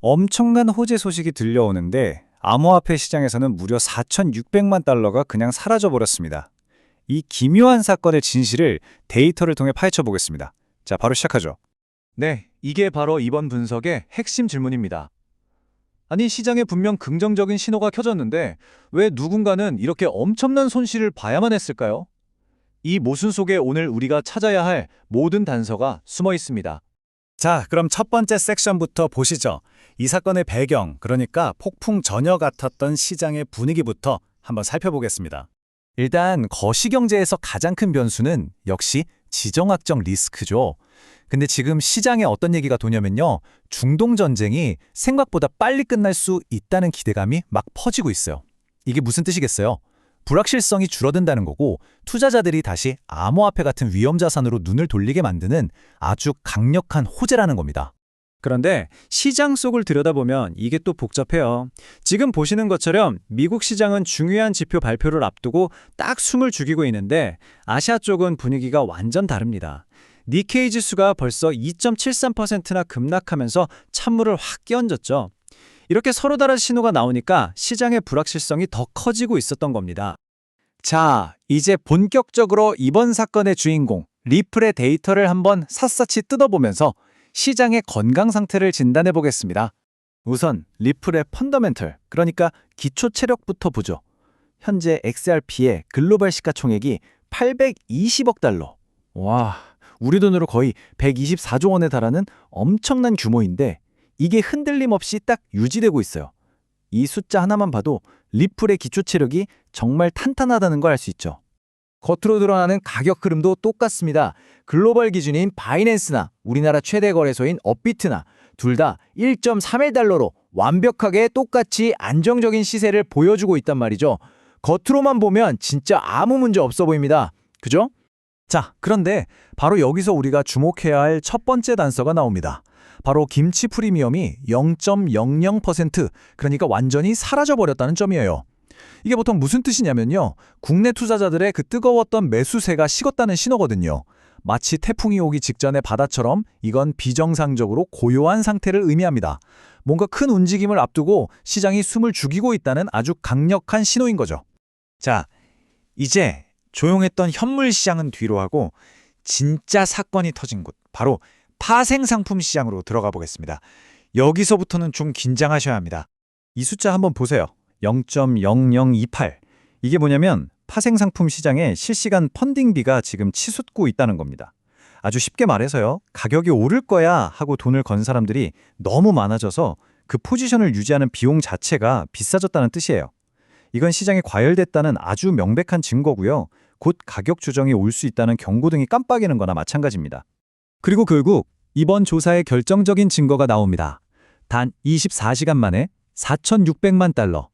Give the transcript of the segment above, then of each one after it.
엄청난 호재 소식이 들려오는데 암호화폐 시장에서는 무려 4,600만 달러가 그냥 사라져버렸습니다. 이 기묘한 사건의 진실을 데이터를 통해 파헤쳐 보겠습니다. 자, 바로 시작하죠. 네, 이게 바로 이번 분석의 핵심 질문입니다. 아니, 시장에 분명 긍정적인 신호가 켜졌는데 왜 누군가는 이렇게 엄청난 손실을 봐야만 했을까요? 이 모순 속에 오늘 우리가 찾아야 할 모든 단서가 숨어 있습니다. 자, 그럼 첫 번째 섹션부터 보시죠. 이 사건의 배경, 그러니까 폭풍 전혀 같았던 시장의 분위기부터 한번 살펴보겠습니다. 일단 거시경제에서 가장 큰 변수는 역시 지정학적 리스크죠. 근데 지금 시장에 어떤 얘기가 도냐면요. 중동 전쟁이 생각보다 빨리 끝날 수 있다는 기대감이 막 퍼지고 있어요. 이게 무슨 뜻이겠어요? 불확실성이 줄어든다는 거고 투자자들이 다시 암호화폐 같은 위험 자산으로 눈을 돌리게 만드는 아주 강력한 호재라는 겁니다. 그런데 시장 속을 들여다보면 이게 또 복잡해요. 지금 보시는 것처럼 미국 시장은 중요한 지표 발표를 앞두고 딱 숨을 죽이고 있는데 아시아 쪽은 분위기가 완전 다릅니다. 니케이 지수가 벌써 2.73%나 급락하면서 찬물을 확 끼얹었죠. 이렇게 서로 다른 신호가 나오니까 시장의 불확실성이 더 커지고 있었던 겁니다. 자, 이제 본격적으로 이번 사건의 주인공 리플의 데이터를 한번 샅샅이 뜯어보면서 시장의 건강 상태를 진단해 보겠습니다. 우선 리플의 펀더멘털, 그러니까 기초 체력부터 보죠. 현재 XRP의 글로벌 시가총액이 820억 달러. 와, 우리 돈으로 거의 124조 원에 달하는 엄청난 규모인데 이게 흔들림 없이 딱 유지되고 있어요. 이 숫자 하나만 봐도 리플의 기초 체력이 정말 탄탄하다는 걸 알 수 있죠. 겉으로 드러나는 가격 흐름도 똑같습니다. 글로벌 기준인 바이낸스나 우리나라 최대 거래소인 업비트나 둘 다 1.31달러로 완벽하게 똑같이 안정적인 시세를 보여주고 있단 말이죠. 겉으로만 보면 진짜 아무 문제 없어 보입니다. 그죠? 자, 그런데 바로 여기서 우리가 주목해야 할 첫 번째 단서가 나옵니다. 바로 김치 프리미엄이 0.00%, 그러니까 완전히 사라져버렸다는 점이에요. 이게 보통 무슨 뜻이냐면요. 국내 투자자들의 그 뜨거웠던 매수세가 식었다는 신호거든요. 마치 태풍이 오기 직전의 바다처럼 이건 비정상적으로 고요한 상태를 의미합니다. 뭔가 큰 움직임을 앞두고 시장이 숨을 죽이고 있다는 아주 강력한 신호인 거죠. 자, 이제 조용했던 현물 시장은 뒤로 하고 진짜 사건이 터진 곳, 바로 파생상품 시장으로 들어가 보겠습니다. 여기서부터는 좀 긴장하셔야 합니다. 이 숫자 한번 보세요. 0.0028. 이게 뭐냐면 파생상품 시장의 실시간 펀딩비가 지금 치솟고 있다는 겁니다. 아주 쉽게 말해서요. 가격이 오를 거야 하고 돈을 건 사람들이 너무 많아져서 그 포지션을 유지하는 비용 자체가 비싸졌다는 뜻이에요. 이건 시장이 과열됐다는 아주 명백한 증거고요. 곧 가격 조정이 올 수 있다는 경고등이 깜빡이는 거나 마찬가지입니다. 그리고 결국 이번 조사의 결정적인 증거가 나옵니다. 단 24시간 만에 4,600만 달러,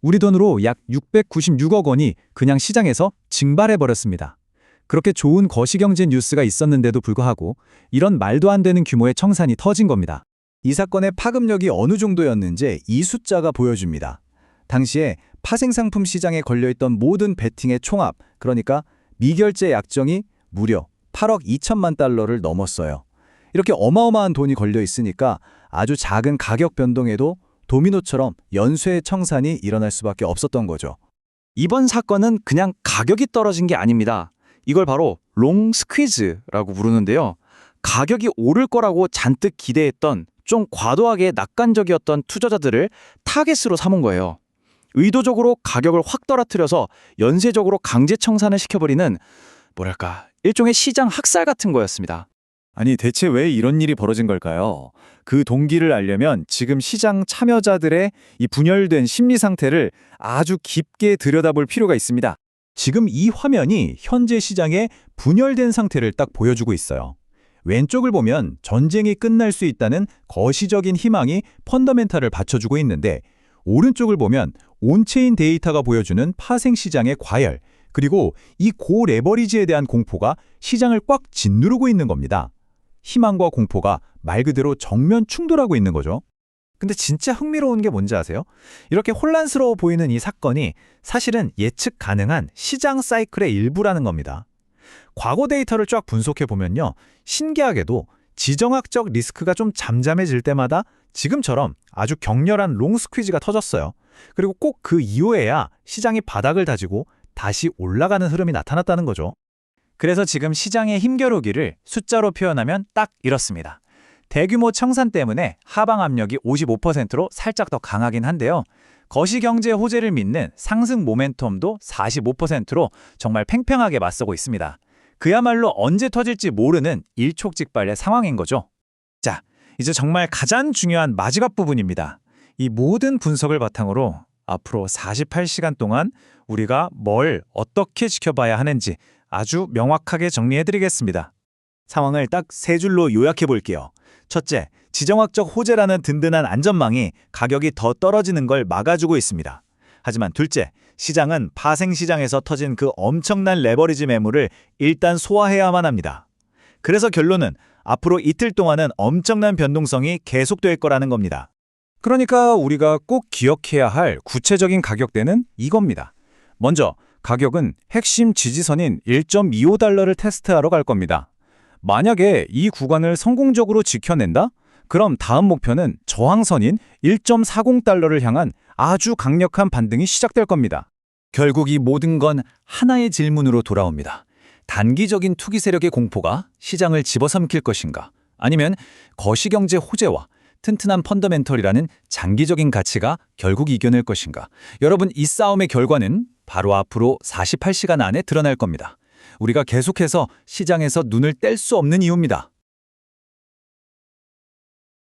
우리 돈으로 약 696억 원이 그냥 시장에서 증발해버렸습니다. 그렇게 좋은 거시경제 뉴스가 있었는데도 불구하고 이런 말도 안 되는 규모의 청산이 터진 겁니다. 이 사건의 파급력이 어느 정도였는지 이 숫자가 보여줍니다. 당시에 파생상품 시장에 걸려있던 모든 베팅의 총합, 그러니까 미결제 약정이 무려 8억 2천만 달러를 넘었어요. 이렇게 어마어마한 돈이 걸려 있으니까 아주 작은 가격 변동에도 도미노처럼 연쇄의 청산이 일어날 수밖에 없었던 거죠. 이번 사건은 그냥 가격이 떨어진 게 아닙니다. 이걸 바로 롱 스퀴즈라고 부르는데요. 가격이 오를 거라고 잔뜩 기대했던 좀 과도하게 낙관적이었던 투자자들을 타겟으로 삼은 거예요. 의도적으로 가격을 확 떨어뜨려서 연쇄적으로 강제 청산을 시켜버리는 뭐랄까 일종의 시장 학살 같은 거였습니다. 아니 대체 왜 이런 일이 벌어진 걸까요? 그 동기를 알려면 지금 시장 참여자들의 이 분열된 심리 상태를 아주 깊게 들여다볼 필요가 있습니다. 지금 이 화면이 현재 시장의 분열된 상태를 딱 보여주고 있어요. 왼쪽을 보면 전쟁이 끝날 수 있다는 거시적인 희망이 펀더멘탈을 받쳐주고 있는데 오른쪽을 보면 온체인 데이터가 보여주는 파생 시장의 과열, 그리고 이 고레버리지에 대한 공포가 시장을 꽉 짓누르고 있는 겁니다. 희망과 공포가 말 그대로 정면 충돌하고 있는 거죠. 근데 진짜 흥미로운 게 뭔지 아세요? 이렇게 혼란스러워 보이는 이 사건이 사실은 예측 가능한 시장 사이클의 일부라는 겁니다. 과거 데이터를 쫙 분석해 보면요. 신기하게도 지정학적 리스크가 좀 잠잠해질 때마다 지금처럼 아주 격렬한 롱 스퀴즈가 터졌어요. 그리고 꼭 그 이후에야 시장이 바닥을 다지고 다시 올라가는 흐름이 나타났다는 거죠. 그래서 지금 시장의 힘겨루기를 숫자로 표현하면 딱 이렇습니다. 대규모 청산 때문에 하방 압력이 55%로 살짝 더 강하긴 한데요. 거시경제 호재를 믿는 상승 모멘텀도 45%로 정말 팽팽하게 맞서고 있습니다. 그야말로 언제 터질지 모르는 일촉즉발의 상황인 거죠. 자, 이제 정말 가장 중요한 마지막 부분입니다. 이 모든 분석을 바탕으로 앞으로 48시간 동안 우리가 뭘 어떻게 지켜봐야 하는지 아주 명확하게 정리해드리겠습니다. 상황을 딱 세 줄로 요약해 볼게요. 첫째, 지정학적 호재라는 든든한 안전망이 가격이 더 떨어지는 걸 막아주고 있습니다. 하지만 둘째, 시장은 파생시장에서 터진 그 엄청난 레버리지 매물을 일단 소화해야만 합니다. 그래서 결론은 앞으로 이틀 동안은 엄청난 변동성이 계속될 거라는 겁니다. 그러니까 우리가 꼭 기억해야 할 구체적인 가격대는 이겁니다. 먼저 가격은 핵심 지지선인 1.25달러를 테스트하러 갈 겁니다. 만약에 이 구간을 성공적으로 지켜낸다? 그럼 다음 목표는 저항선인 1.40달러를 향한 아주 강력한 반등이 시작될 겁니다. 결국 이 모든 건 하나의 질문으로 돌아옵니다. 단기적인 투기 세력의 공포가 시장을 집어삼킬 것인가? 아니면 거시경제 호재와 튼튼한 펀더멘털이라는 장기적인 가치가 결국 이겨낼 것인가? 여러분, 이 싸움의 결과는 바로 앞으로 48시간 안에 드러날 겁니다. 우리가 계속해서 시장에서 눈을 뗄 수 없는 이유입니다.